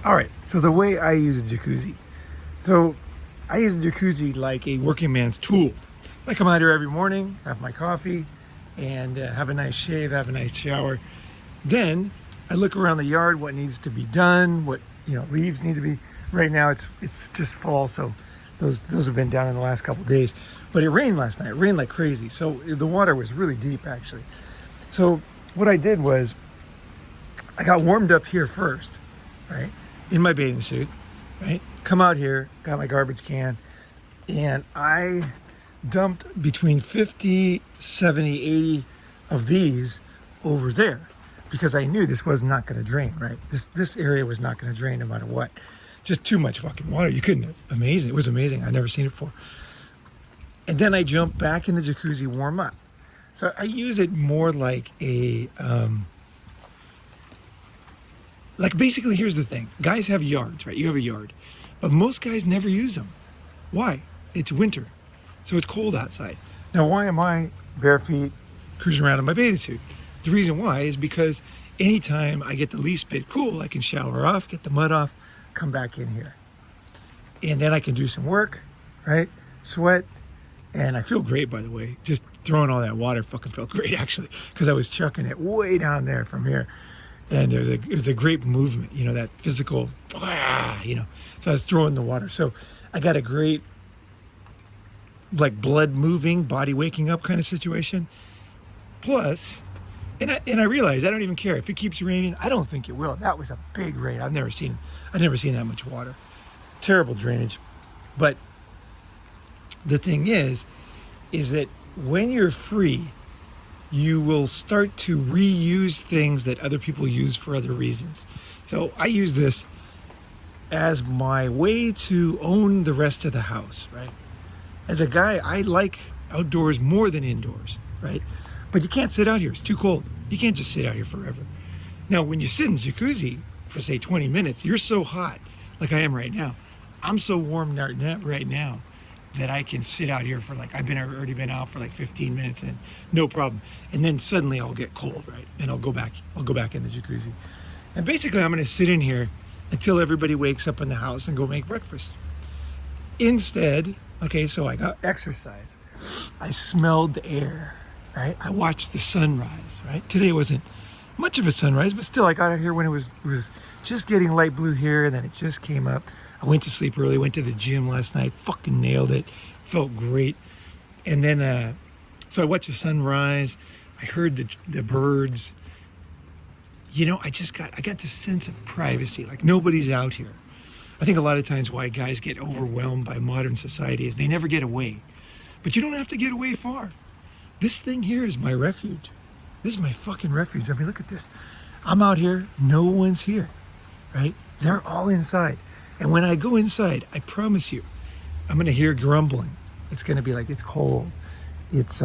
All right, so the way I use a jacuzzi. So I use a jacuzzi like a working man's tool. I come out here every morning, have my coffee, and have a nice shave, have a nice shower. Then I look around the yard, what needs to be done, what leaves need to be. Right now it's just fall, so those have been down in the last couple of days. But it rained last night. It rained like crazy, so the water was really deep actually. So what I did was I got warmed up here first, right, in my bathing suit, right. Come out here, got my garbage can, and I dumped between 50, 70, 80 of these over there because I knew this was not going to drain, right? This area was not going to drain no matter what. Just too much fucking water. You couldn't. Amazing. It was amazing. I'd never seen it before. And then I jumped back in the jacuzzi, warm up. So I use it more like a, like basically here's the thing. Guys have yards, right? You have a yard. But most guys never use them. Why? It's winter. So it's cold outside. Now, why am I bare feet cruising around in my bathing suit? The reason why is because anytime I get the least bit cool, I can shower off, get the mud off, come back in here. And then I can do some work, right? Sweat. And I feel great, by the way. Just throwing all that water fucking felt great, actually, because I was chucking it way down there from here. And it was a great movement, that physical, So I was throwing the water. So I got a great, like, blood moving, body waking up kind of situation. Plus, and I realized I don't even care if it keeps raining. I don't think it will. That was a big rain. I've never seen that much water. Terrible drainage. But the thing is that when you're free, you will start to reuse things that other people use for other reasons. So I use this as my way to own the rest of the house, right? As a guy, I like outdoors more than indoors, right? But you can't sit out here. It's too cold. You can't just sit out here forever. Now, when you sit in the jacuzzi for, say, 20 minutes, you're so hot, like I am right now. I'm so warm right now that I can sit out here for I've already been out for like 15 minutes and no problem. And then suddenly I'll get cold, right? And I'll go back in the jacuzzi. And basically I'm gonna sit in here until everybody wakes up in the house and go make breakfast. Instead, so I got exercise. I smelled the air, right? I watched the sunrise, right? Today wasn't much of a sunrise, but still I got out here when it was just getting light blue here, and then it just came up. I went to sleep early, went to the gym last night, fucking nailed it, felt great. And then, so I watched the sunrise, I heard the birds. I got this sense of privacy, like nobody's out here. I think a lot of times why guys get overwhelmed by modern society is they never get away. But you don't have to get away far. This thing here is my refuge. This is my fucking refuge. I mean, look at this. I'm out here, no one's here, right? They're all inside. And when I go inside, I promise you, I'm gonna hear grumbling. It's gonna be like, it's cold. It's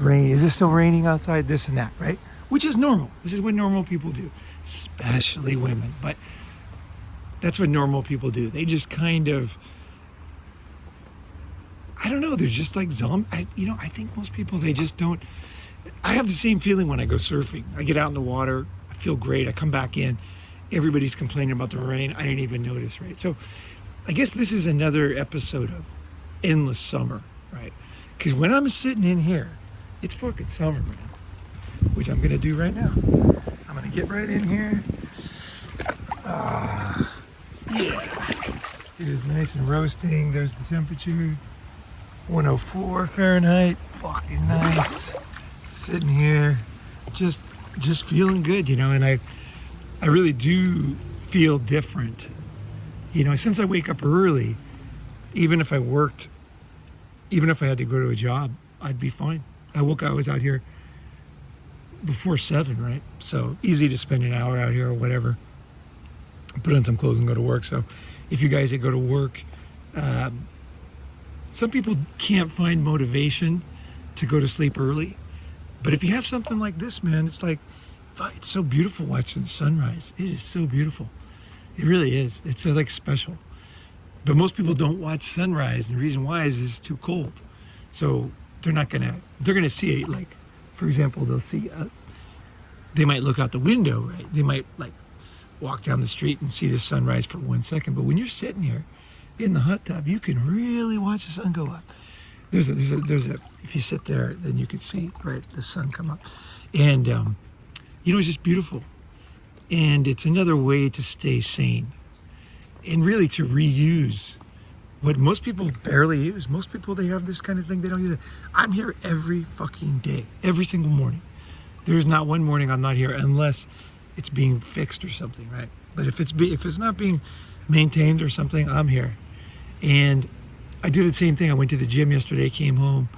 raining. Is it still raining outside? This and that, right? Which is normal. This is what normal people do, especially women. But that's what normal people do. They just kind of, I don't know, they're just like zombies. I think most people, they just don't. I have the same feeling when I go surfing. I get out in the water, I feel great, I come back in, everybody's complaining about the rain, I didn't even notice, right? So I guess this is another episode of endless summer, right? Because when I'm sitting in here, it's fucking summer, man. Which I'm gonna do right now. I'm gonna get right in here. Yeah. It is nice and roasting. There's the temperature. 104 Fahrenheit. Fucking nice. Sitting here, just feeling good, and I really do feel different. Since I wake up early, even if I had to go to a job, I'd be fine. I was out here before 7, right? So easy to spend an hour out here or whatever. Put on some clothes and go to work. So if you guys that go to work, some people can't find motivation to go to sleep early. But if you have something like this, man, it's so beautiful watching the sunrise. It is so beautiful. It really is. It's like special. But most people don't watch sunrise. And the reason why is it's too cold. So they're gonna see it, like, for example, they might look out the window, right? They might walk down the street and see the sunrise for 1 second. But when you're sitting here in the hot tub, you can really watch the sun go up. There's a if you sit there, then you can see, right, the sun come up. And, it's just beautiful. And it's another way to stay sane and really to reuse what most people barely use. Most people, they have this kind of thing, they don't use it. I'm here every fucking day, every single morning. There's not one morning I'm not here unless it's being fixed or something, right? But if it's not being maintained or something, I'm here. And I did the same thing. I went to the gym yesterday, came home,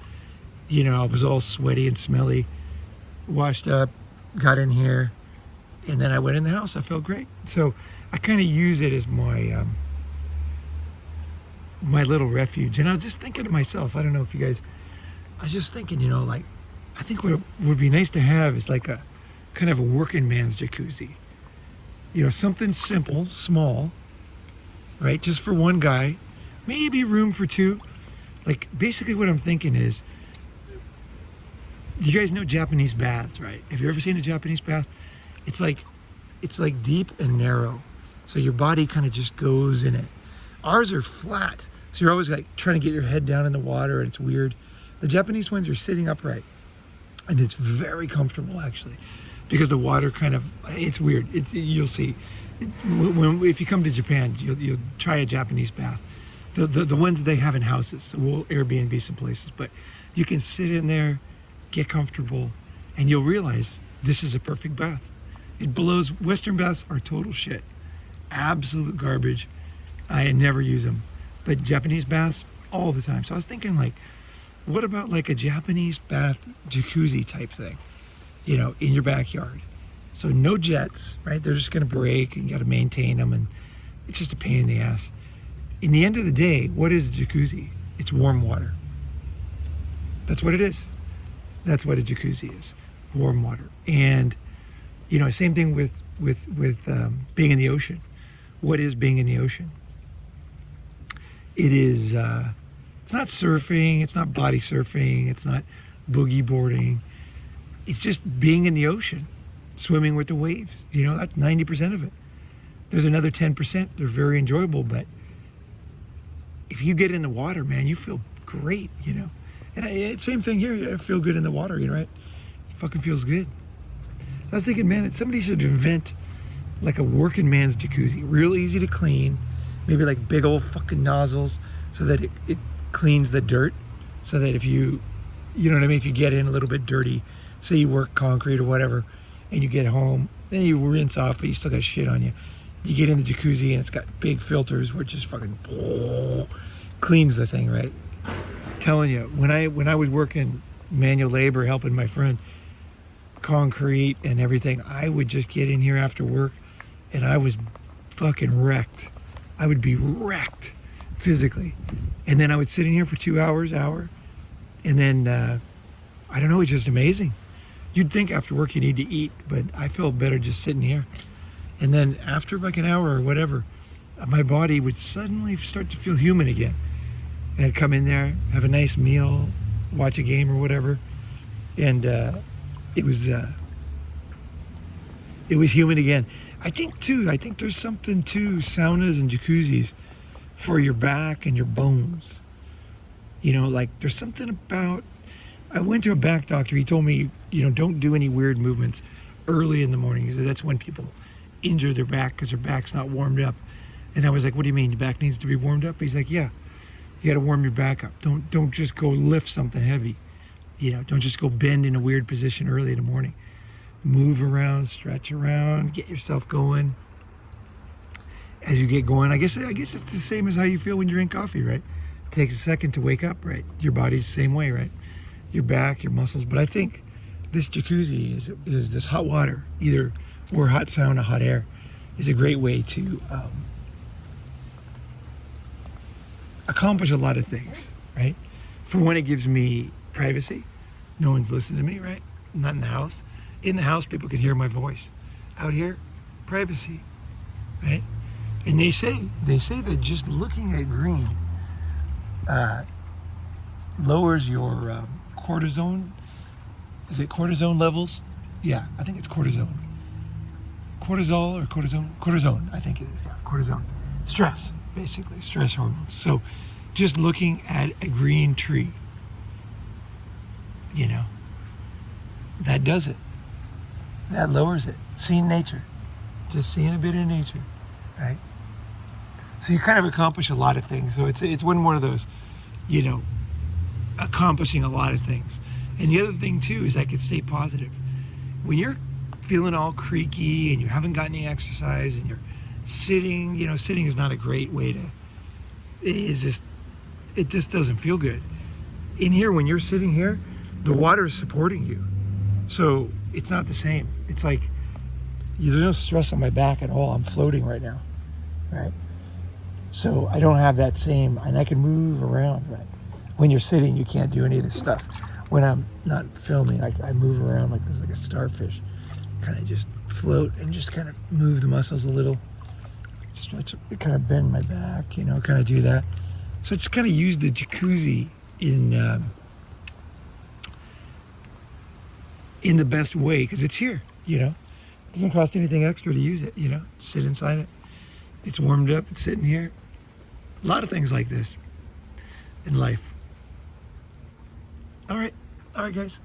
I was all sweaty and smelly, washed up, got in here, and then I went in the house. I felt great. So I kind of use it as my my little refuge. And I was just thinking to myself, I don't know if you guys, I was just thinking, I think what would be nice to have is like a kind of a working man's jacuzzi. Something simple, small, right? Just for one guy, maybe room for two. Like basically what I'm thinking is, you guys know Japanese baths, right? Have you ever seen a Japanese bath? It's like deep and narrow. So your body kind of just goes in it. Ours are flat. So you're always like trying to get your head down in the water and it's weird. The Japanese ones are sitting upright. And it's very comfortable actually. Because the water it's weird. You'll see. If you come to Japan, you'll try a Japanese bath. The ones they have in houses. So we'll Airbnb some places. But you can sit in there, get comfortable, and you'll realize this is a perfect bath. It blows. Western baths are total shit. Absolute garbage. I never use them. But Japanese baths, all the time. So I was thinking what about like a Japanese bath jacuzzi type thing, in your backyard? So no jets, right? They're just going to break and you got to maintain them. And it's just a pain in the ass. In the end of the day, what is a jacuzzi? It's warm water. That's what it is. That's what a jacuzzi is. Warm water. And, same thing with being in the ocean. What is being in the ocean? It is, it's not surfing, it's not body surfing, it's not boogie boarding. It's just being in the ocean, swimming with the waves. That's 90% of it. There's another 10%. They're very enjoyable, but if you get in the water, man, you feel great, And same thing here. I feel good in the water, right? It fucking feels good. So I was thinking, man, somebody should invent like a working man's jacuzzi. Real easy to clean. Maybe like big old fucking nozzles so that it cleans the dirt. So that if you know what I mean? If you get in a little bit dirty, say you work concrete or whatever, and you get home, then you rinse off, but you still got shit on you. You get in the jacuzzi and it's got big filters which just fucking cleans the thing, right? Telling you, when I was working manual labor, helping my friend concrete and everything, I would just get in here after work and I was fucking wrecked. I would be wrecked physically. And then I would sit in here for 2 hours, and then, I don't know, it's just amazing. You'd think after work you need to eat, but I felt better just sitting here. And then after like an hour or whatever, my body would suddenly start to feel human again. And I'd come in there, have a nice meal, watch a game or whatever. And it was human again. I think there's something to saunas and jacuzzis for your back and your bones. Like there's something about, I went to a back doctor. He told me, don't do any weird movements early in the morning. He said that's when people injure their back because their back's not warmed up. And I was like, what do you mean? Your back needs to be warmed up? He's like, yeah, you got to warm your back up. Don't just go lift something heavy. Don't just go bend in a weird position early in the morning. Move around, stretch around, get yourself going. As you get going, I guess it's the same as how you feel when you drink coffee, right? It takes a second to wake up, right? Your body's the same way, right? Your back, your muscles. But I think this jacuzzi is this hot water, or hot sauna, hot air, is a great way to accomplish a lot of things, right? For one, it gives me privacy. No one's listening to me, right? I'm not in the house. In the house, people can hear my voice. Out here, privacy, right? And they say that just looking at green lowers your cortisone. Is it cortisone levels? Yeah, I think it's cortisone. cortisol or cortisone, I think it is, yeah, cortisone. Stress, basically, stress hormones. So just looking at a green tree, you know, that does it. That lowers it. Seeing nature, just seeing a bit of nature, right? So you kind of accomplish a lot of things. So it's one more of those, you know, accomplishing a lot of things. And the other thing too is I could stay positive. When you're feeling all creaky and you haven't gotten any exercise and you're sitting, you know, sitting is not a great way to, it just doesn't feel good. In here, when you're sitting here, the water is supporting you. So it's not the same. It's like, there's no stress on my back at all. I'm floating right now, right? So I don't have that same, and I can move around, right? When you're sitting, you can't do any of this stuff. When I'm not filming, I move around like there's like a starfish. Kind of just float and just kind of move the muscles a little. Stretch, kind of bend my back, you know, kind of do that. So just kind of use the jacuzzi in the best way, because it's here, you know. It doesn't cost anything extra to use it, you know. Sit inside it. It's warmed up. It's sitting here. A lot of things like this in life. All right, guys.